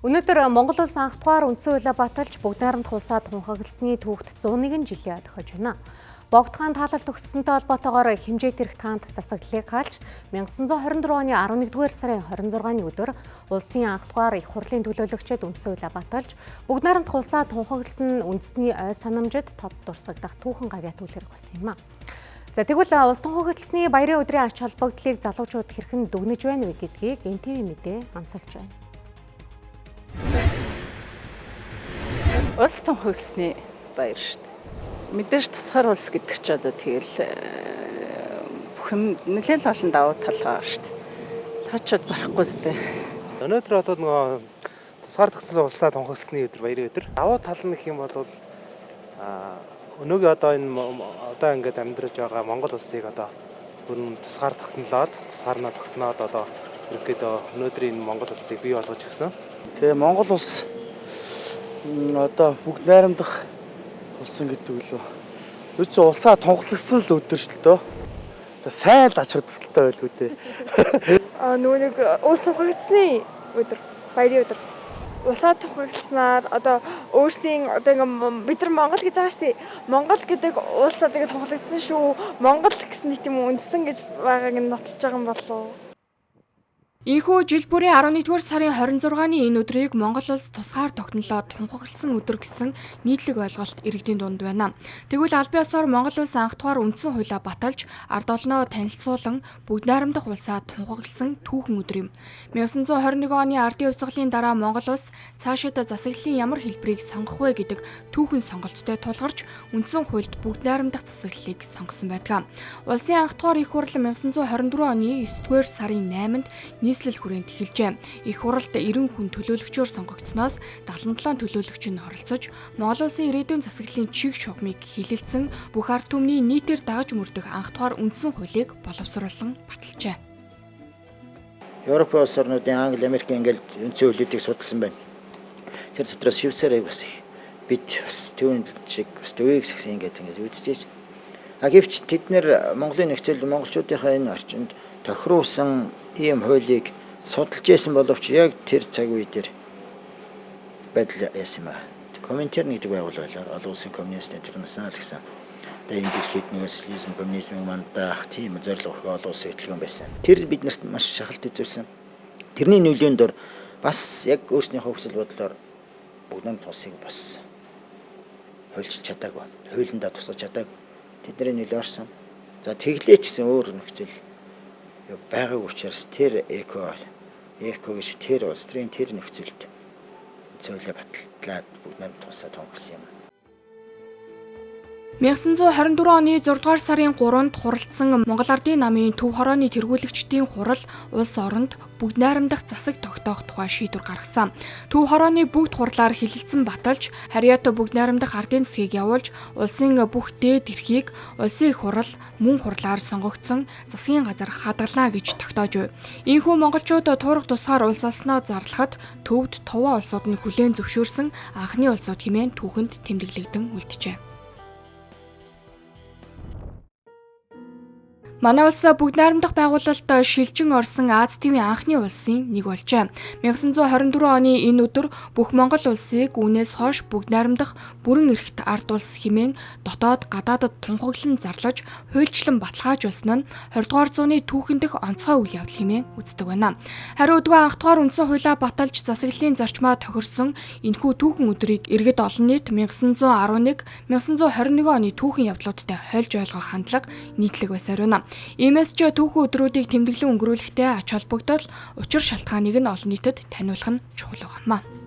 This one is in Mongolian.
Өнөөдөр Монгол улс анх дугаар үндсэн хуулиа баталж бүгд найрамд хулсаа тунхагласны түүхт 101 жилийн тохиож байна. Богдхан таалалт өгсөнтэй холбоотойгоор хэмжээт эрх таанд засаглалыг хаалж 1924 оны 11-р сарын 26-ны өдөр улсын анх дугаар их хурлын төлөөлөгчид үндсэн хуулиа баталж бүгд найрамд хулсаа тунхагласан үндэсний ой санамжид тод дурсагдах түүхэн гавьяа түлхэрэг болсон юм а. За тэгвэл улс тунхагласны баярын өдрийн ач холбогдлыг залуучууд хэрхэн дүгнэж байна вэ гэдгийг НТV мэдээ онцолж байна. Улс тунхагласны баяр шүү дээ. Мэдээж тусгаар улс гэдэг ч одоо тэгэл бүх юм нэлээд олон давуу тал байгаа шүү дээ. Тоочод барахгүй зү. Өнөөдөр бол нөгөө тусгаар төгссөн улсаа тунхагласны өдөр баярын өдөр. Давуу тал нь гэх юм бол өнөөгийн одоо энэ одоо ингээд амьдраж байгаа Монгол улсыг одоо бүрэн тусгаар тогтнолоод тусгаарнаа тогтноод одоо ерөнхийдөө өнөөдрийн Монгол улсыг бий болгож өгсөн. Тэгээ Монгол улс одоо бүгд найрамдах болсон гэдэг лөө. Үгүй улсаа тунхаглагсан л өдөр шүү дээ. Одоо сайн л ач холбогдолтой байлгүй дээ. Нөгөө нэг улс тунхагласны өдөр, баярын өдөр. Улсаа тунхагласнаар одоо өөрсдийн одоо ингээм бид нар Монгол гэж байгаа шүү дээ. Монгол гэдэг улс одоо тунхаглагдсан шүү. Монгол гэсэн нийт юм үндэстэн гэж байгааг нь нотолж байгаа юм болов уу? Ийхүү жил бүрийн 11-р сарын 26-ны энэ өдрийг Монгол улс тусгаар тогтнолоод тунхагласан өдөр гэсэн нийтлэг ойлголт иргэдийн дунд байна. Тэгвэл аль биесээр Монгол улс анх дугаар үндсэн хуулиа баталж ард олноо танилцуулан бүгд найрамдах улсаа тунхагласан түүхэн өдөр юм. 1921 оны ардын хувьсгалын дараа Монгол улс цаашид засаглалын ямар хэлбэрийг сонгох вэ гэдэг түүхэн сонголттой тулгарч үндсэн хуульд бүгд найрамдах засаглалыг сонгосон байдаг. Улсын анх дугаар их хурл 1924 оны 9-р сарын 8-нд нийслэл хүрээнд эхэлжээ. Их хуралд 90 хүн төлөөлөгчөөр сонгогдсноос 77 төлөөлөгч нь оролцож, Монгол улсын ирээдүйн засаглалын чиг шугамыг хилэлцэн бүх ард түмний нийтээр дагаж мөрдөх анх дугаар үндсэн хуулийг боловсруулан баталжээ. Европ улс орнуудын Англи, Америк ингээл үндсэн хуулиудыг судалсан байна. Тэр дотроос Швейцарийг бас их бид бас түүний шиг бас төвийг сагсан ингээд үзчихэж. Гэвч тэд нэр Монголын нөхцөл монголчуудынхаа энэ орчинд тохируулсан ийм хуулийг судалж байсан боловч яг тэр цаг үе дээр байдал яасан юм аа. Коминтерн гэдэг байгууллага олон улсын коммунист интернационал гэсэн. Тэгээд энэ дэлхийд нэг социализм, коммунизмын мандах тийм зорилго олон улсын хөтөлбөр байсан. Тэр биднэрт маш шахалт үзүүлсэн. Тэрний нөлөөнд дор бас яг өөрснийхөө хүсэл бодлоор бүгд найрамд улсыг бас хуульчилж чадаагүй. Хуулиндаа тусгаж чадаагүй. Тэдний нөлөө орсон. За тэглээ ч гэсэн өөр нөхцөл байгааг учраас тэр эко гэж тэр улс төрийн тэр нөхцөлд зөвлө батлаад бүгд найрамд тусаа тунхагласан юм. 1924 оны 6-р сарын 3-нд хуралдсан Монгол Ардын намын төв хорооны тэргүүлэгчдийн хурал улс оронд бүгд найрамдах засаг тогтоох тухай шийдвэр гаргасан. Төв хорооны бүгд хурлаар хилэлцэн баталж, харьяат бүгд найрамдах ардын засгийг явуулж, улсын бүх дээд эрхийг улсын их хурал мөн хурлаар сонгогдсон засгийн газар хадгална гэж тогтоож байв. Ийхүү монголчууд туурах тусгаар улс олсноо зарлахад төвд товоо улсууд нь хүлээн зөвшөөрсөн анхны улсууд хэмээн түүхэнд тэмдэглэгдэн үлджээ. Манай улс бүгд найрамдах байгуулалт шилжин орсон Аз тивийн анхны улсын нэг болжээ. 1924 оны энэ өдөр бүх Монгол улсыг үүнээс хойш бүгд найрамдах бүрэн эрхт ард улс хэмээн дотоод гадаадд тунхаглан зарлаж, хуульчлан баталгаажуулсан нь 20 дугаар зууны түүхэн дэх онцгой үйл явдал хэмээн үздэг байна. Хариу өдгөө анх дугаар үндсэн хуулиа баталж засаглалын зарчмаа тохирсон энэхүү түүхэн өдрийг иргэд олон нийт 1911, 1921 оны түүхэн явдлуудтай хольж ойлгох хандлага нийтлэг байсаар байна. Иймээс ч түүхэн өдрүүдийг тэмдэглэн өнгөрүүлэхдээ ач холбогдол, учир шалтгааныг нь олон нийтэд таниулах нь чухал байна.